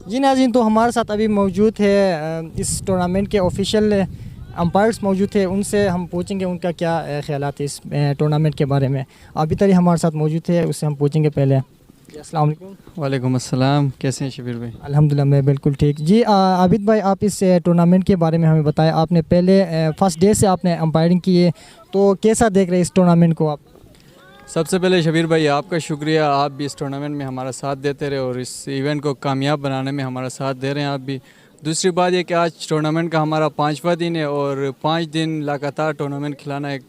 جی ناظرین، تو ہمارے ساتھ ابھی موجود ہے اس ٹورنامنٹ کے آفیشیل امپائرس موجود تھے، ان سے ہم پوچھیں گے ان کا کیا خیالات ہے اس ٹورنامنٹ کے بارے میں. عابد علی ہمارے ساتھ موجود تھے، اس سے ہم پوچھیں گے پہلے. جی السلام علیکم. وعلیکم السلام، کیسے ہیں شبیر بھائی؟ الحمدللہ میں بالکل ٹھیک. جی عابد بھائی، آپ اس ٹورنامنٹ کے بارے میں ہمیں بتائیں. آپ نے پہلے فرسٹ ڈے سے آپ نے امپائرنگ کی ہے، تو کیسا دیکھ رہے ہیں اس ٹورنامنٹ کو آپ؟ سب سے پہلے شبیر بھائی آپ کا شکریہ، آپ بھی اس ٹورنامنٹ میں ہمارا ساتھ دیتے رہے اور اس ایونٹ کو کامیاب بنانے میں ہمارا ساتھ دے رہے ہیں آپ بھی. دوسری بات یہ کہ آج ٹورنامنٹ کا ہمارا 5واں دن ہے اور 5 دن لگاتار ٹورنامنٹ کھلانا ایک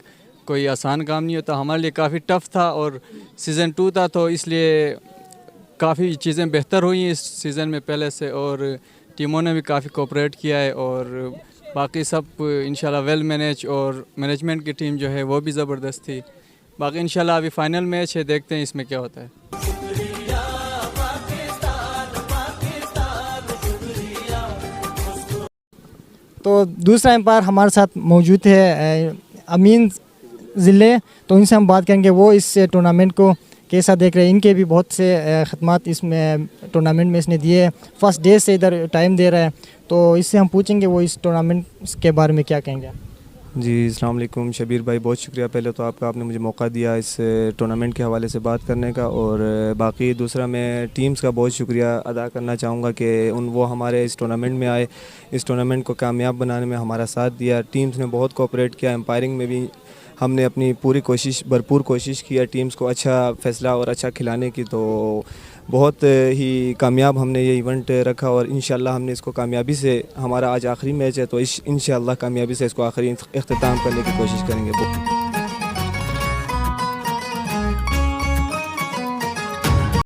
کوئی آسان کام نہیں ہوتا. ہمارے لیے کافی ٹف تھا اور سیزن 2 تھا، تو اس لیے کافی چیزیں بہتر ہوئی ہیں اس سیزن میں پہلے سے، اور ٹیموں نے بھی کافی کوپریٹ کیا ہے اور باقی سب انشاءاللہ ویل مینیج، اور مینجمنٹ کی ٹیم جو ہے وہ بھی زبردست تھی. باقی انشاءاللہ ابھی فائنل میچ ہے، دیکھتے ہیں اس میں کیا ہوتا ہے. تو دوسرا امپائر ہمارے ساتھ موجود ہے امین ضلع، تو ان سے ہم بات کریں گے وہ اس ٹورنامنٹ کو کیسا دیکھ رہے ہیں. ان کے بھی بہت سے خدمات اس میں ٹورنامنٹ میں اس نے دیے. فرسٹ ڈے سے ادھر ٹائم دے رہا ہے، تو اس سے ہم پوچھیں گے وہ اس ٹورنامنٹ کے بارے میں کیا کہیں گے. جی السلام علیکم شبیر بھائی، بہت شکریہ پہلے تو آپ نے مجھے موقع دیا اس ٹورنامنٹ کے حوالے سے بات کرنے کا. اور باقی دوسرا میں ٹیمز کا بہت شکریہ ادا کرنا چاہوں گا کہ وہ ہمارے اس ٹورنامنٹ میں آئے، اس ٹورنامنٹ کو کامیاب بنانے میں ہمارا ساتھ دیا. ٹیمز نے بہت کوآپریٹ کیا، امپائرنگ میں بھی ہم نے اپنی بھرپور کوشش کیا ٹیمز کو اچھا فیصلہ اور اچھا کھلانے کی. تو بہت ہی کامیاب ہم نے یہ ایونٹ رکھا اور انشاءاللہ ہم نے اس کو کامیابی سے، ہمارا آج آخری میچ ہے تو انشاءاللہ کامیابی سے اس کو آخری اختتام کرنے کی کوشش کریں گے.